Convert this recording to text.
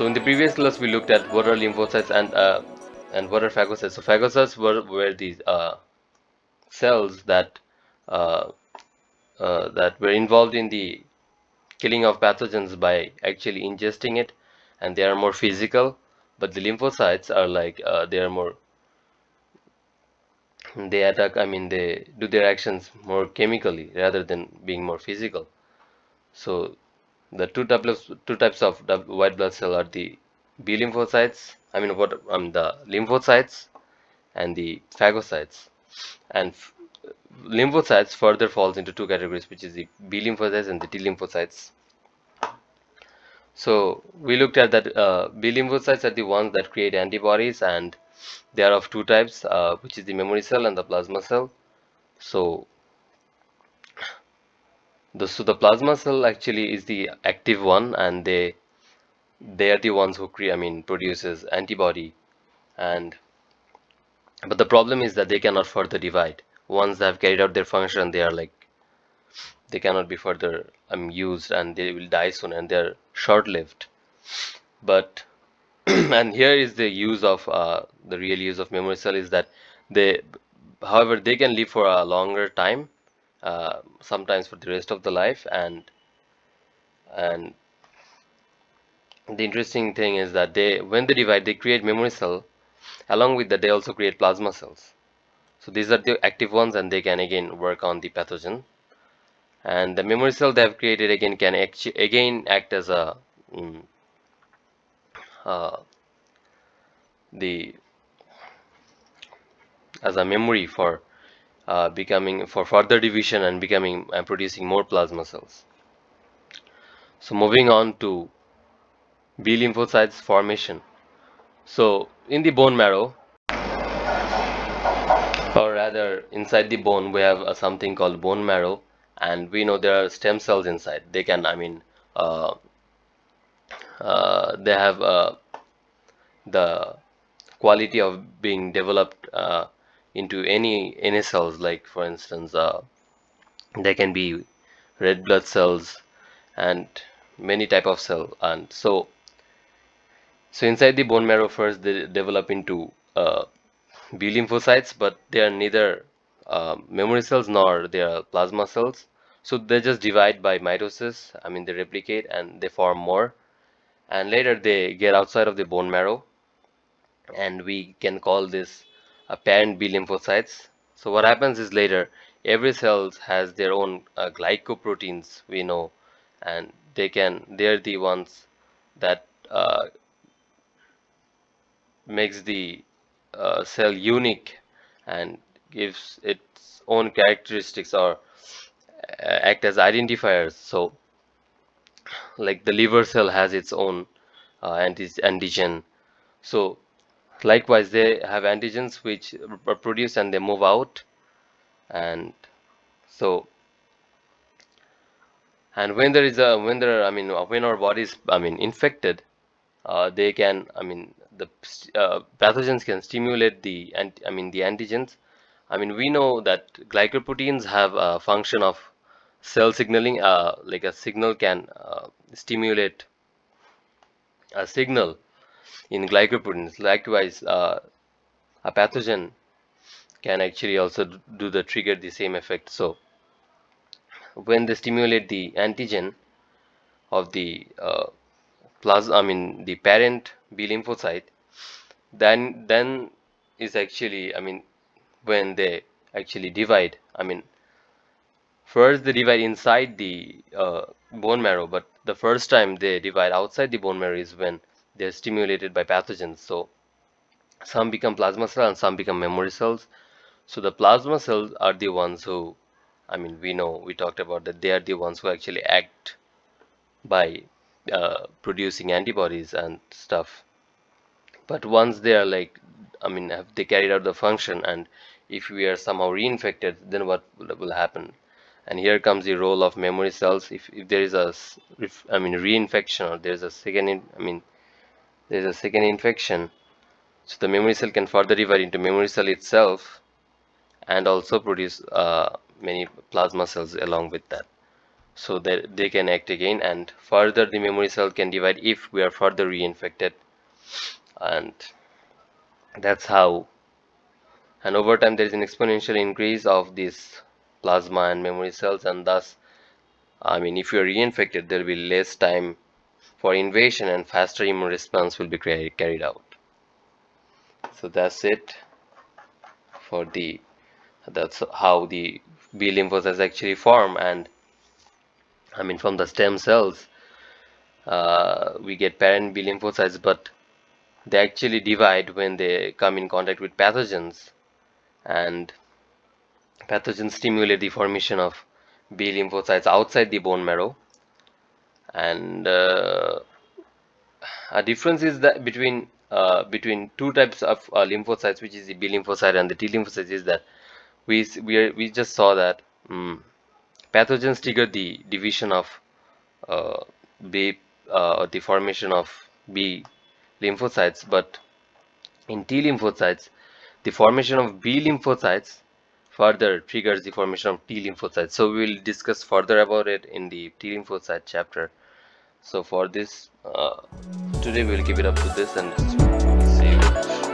So in the previous class, we looked at what are lymphocytes and what are phagocytes. So phagocytes were these cells uh, that were involved in the killing of pathogens by actually ingesting it, and they are more physical. But the lymphocytes are like they are more, they attack. I mean, they do their actions more chemically rather than being more physical. So the two types of white blood cell are the B lymphocytes. I mean, the lymphocytes and the phagocytes. And lymphocytes further falls into two categories, which is the B lymphocytes and the T lymphocytes. So we looked at that B lymphocytes are the ones that create antibodies, and they are of two types, which is the memory cell and the plasma cell. So the plasma cell actually is the active one, and they are the ones who produces antibody. And but the problem is that they cannot further divide. Once they have carried out their function, they are like they cannot be further used, and they will die soon, and they're short-lived. But and here is the use of the real use of memory cell is that they, however, they can live for a longer time, sometimes for the rest of the life. And the interesting thing is that when they divide, they create memory cell. Along with that, they also create plasma cells. So these are the active ones, and they can again work on the pathogen. And the memory cell they have created again can again act as a mm, uh, the as a memory for becoming for further division and becoming and producing more plasma cells. So moving on to B lymphocytes formation. So in the bone marrow, or rather inside the bone, we have something called bone marrow, and we know there are stem cells inside. They can, uh, they have the quality of being developed into any cells. Like for instance, there can be red blood cells and many type of cell. And so inside the bone marrow, first they develop into B lymphocytes, but they are neither memory cells nor they are plasma cells. So they just divide by mitosis. They replicate and they form more, and later they get outside of the bone marrow, and we can call this a parent B lymphocytes. So what happens is later every cell has their own glycoproteins, we know, and they're the ones that makes the cell unique and gives its own characteristics, or act as identifiers. So like the liver cell has its own antigen. So likewise, they have antigens which are produced and they move out. And so, and when there is a when there are, when our body is infected, they can the pathogens can stimulate the the antigens. We know that glycoproteins have a function of cell signaling. Like a signal can stimulate a signal in glycoproteins. Likewise, a pathogen can actually also do the trigger the same effect. So when they stimulate the antigen of the plasma, the parent B lymphocyte, then is actually when they actually divide. First they divide inside the bone marrow, but the first time they divide outside the bone marrow is when they're stimulated by pathogens. So some become plasma cells and some become memory cells. So the plasma cells are the ones who, we know, we talked about that they are the ones who actually act by producing antibodies and stuff. But once they are like, have they carried out the function, and if we are somehow reinfected, then what will happen? And here comes the role of memory cells. If there is a reinfection, or there's a there's a second infection, so the memory cell can further divide into memory cell itself and also produce many plasma cells along with that. so that they can act again, and further the memory cell can divide if we are further reinfected. And that's how, and over time there is an exponential increase of this plasma and memory cells, and thus, I mean, if you're reinfected, there will be less time for invasion and faster immune response will be carried out. So that's it for the, that's how the B lymphocytes actually form. And I mean, from the stem cells, we get parent B lymphocytes, but they actually divide when they come in contact with pathogens, and pathogens stimulate the formation of B lymphocytes outside the bone marrow. And a difference is that between two types of lymphocytes, which is the B lymphocyte and the T lymphocytes, is that we just saw that pathogens trigger the division of uh, B the formation of B lymphocytes, but in T lymphocytes, the formation of B lymphocytes further triggers the formation of T lymphocytes. So we will discuss further about it in the T lymphocyte chapter. So for this, today we'll keep it up to this, and see you.